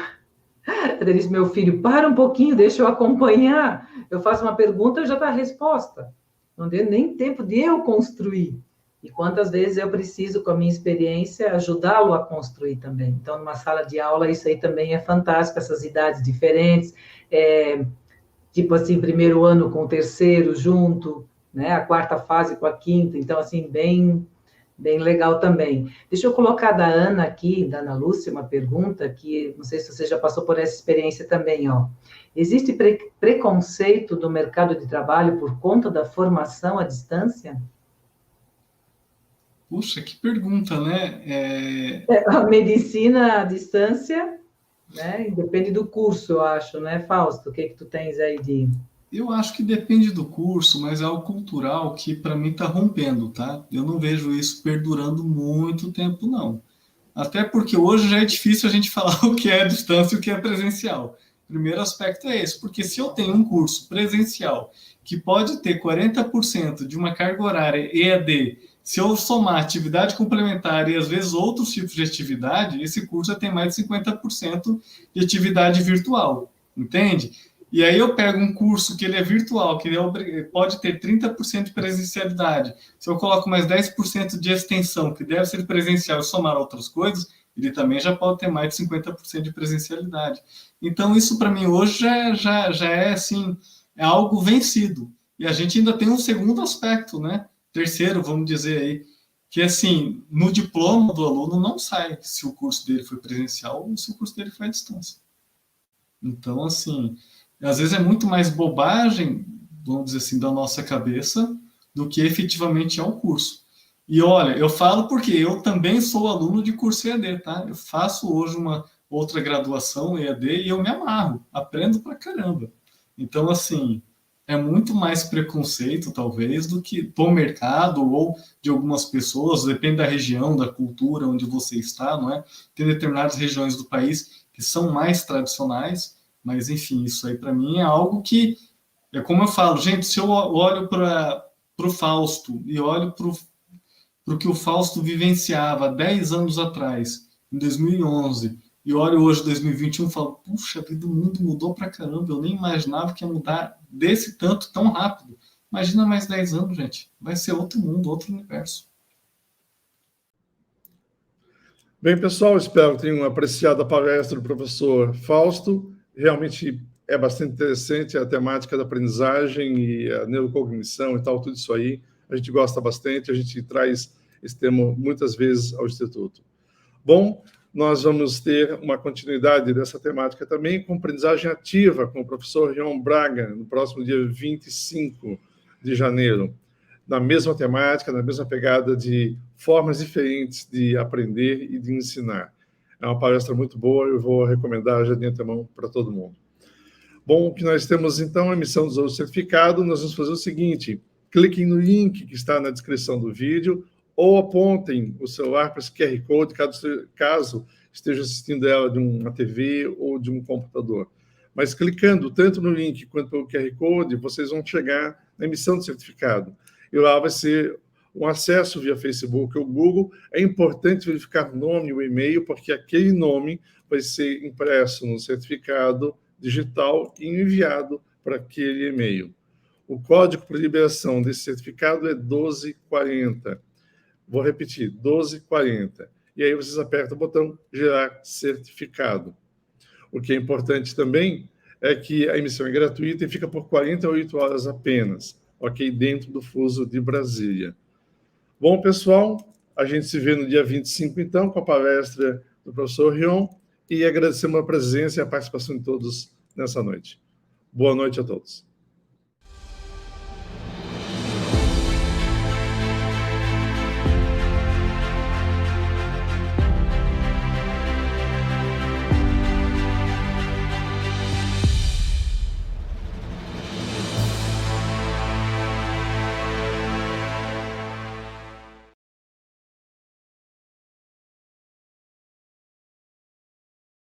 eu disse, meu filho, para um pouquinho, deixa eu acompanhar. Eu faço uma pergunta, já está a resposta. Não deu nem tempo de eu construir. E quantas vezes eu preciso, com a minha experiência, ajudá-lo a construir também. Então, numa sala de aula, isso aí também é fantástico, essas idades diferentes, tipo assim, primeiro ano com o terceiro junto, né? A quarta fase com a quinta, então, assim, bem legal também. Deixa eu colocar da Ana aqui, da Ana Lúcia, uma pergunta que não sei se você já passou por essa experiência também, ó. Existe preconceito do mercado de trabalho por conta da formação à distância? Puxa, que pergunta, né? A medicina à distância, né? Depende do curso, eu acho, né, Fausto? O que tu tens aí de... Eu acho que depende do curso, mas é algo cultural que para mim está rompendo, tá? Eu não vejo isso perdurando muito tempo, não. Até porque hoje já é difícil a gente falar o que é distância e o que é presencial. O primeiro aspecto é esse, porque se eu tenho um curso presencial que pode ter 40% de uma carga horária EAD, se eu somar atividade complementar e às vezes outros tipos de atividade, esse curso já tem mais de 50% de atividade virtual, entende? E aí eu pego um curso que ele é virtual, que ele pode ter 30% de presencialidade. Se eu coloco mais 10% de extensão, que deve ser presencial, e somar outras coisas, ele também já pode ter mais de 50% de presencialidade. Então, isso para mim hoje já é assim, é algo vencido. E a gente ainda tem um segundo aspecto, né? Terceiro, vamos dizer aí, que assim, no diploma do aluno não sai se o curso dele foi presencial ou se o curso dele foi à distância. Então, assim, às vezes é muito mais bobagem, vamos dizer assim, da nossa cabeça, do que efetivamente é o curso. E olha, eu falo porque eu também sou aluno de curso EAD, tá? Eu faço hoje uma outra graduação EAD e eu me amarro, aprendo pra caramba. Então, assim, é muito mais preconceito, talvez, do que do mercado ou de algumas pessoas, depende da região, da cultura onde você está, não é? Tem determinadas regiões do país que são mais tradicionais, mas, enfim, isso aí para mim é algo que, é como eu falo, gente, se eu olho para o Fausto e olho para o que o Fausto vivenciava 10 anos atrás, em 2011, e olho hoje, 2021, e falo, puxa vida, o mundo mudou para caramba, eu nem imaginava que ia mudar desse tanto tão rápido. Imagina mais 10 anos, gente, vai ser outro mundo, outro universo. Bem, pessoal, espero que tenham apreciado a palestra do professor Fausto. Realmente é bastante interessante a temática da aprendizagem e a neurocognição e tal, tudo isso aí. A gente gosta bastante, a gente traz esse tema muitas vezes ao Instituto. Bom, nós vamos ter uma continuidade dessa temática também com aprendizagem ativa com o professor Rion Braga, no próximo dia 25 de janeiro. Na mesma temática, na mesma pegada de formas diferentes de aprender e de ensinar. É uma palestra muito boa, eu vou recomendar já de antemão para todo mundo. Bom, o que nós temos, então, a emissão do certificado, nós vamos fazer o seguinte, cliquem no link que está na descrição do vídeo ou apontem o celular para esse QR Code, caso esteja assistindo ela de uma TV ou de um computador. Mas clicando tanto no link quanto pelo QR Code, vocês vão chegar na emissão do certificado. E lá vai ser um acesso via Facebook ou Google. É importante verificar o nome e o e-mail, porque aquele nome vai ser impresso no certificado digital e enviado para aquele e-mail. O código para liberação desse certificado é 1240. Vou repetir, 1240. E aí vocês apertam o botão gerar certificado. O que é importante também é que a emissão é gratuita e fica por 48 horas apenas, ok? Dentro do fuso de Brasília. Bom, pessoal, a gente se vê no dia 25, então, com a palestra do professor Rion, e agradecemos a presença e a participação de todos nessa noite. Boa noite a todos.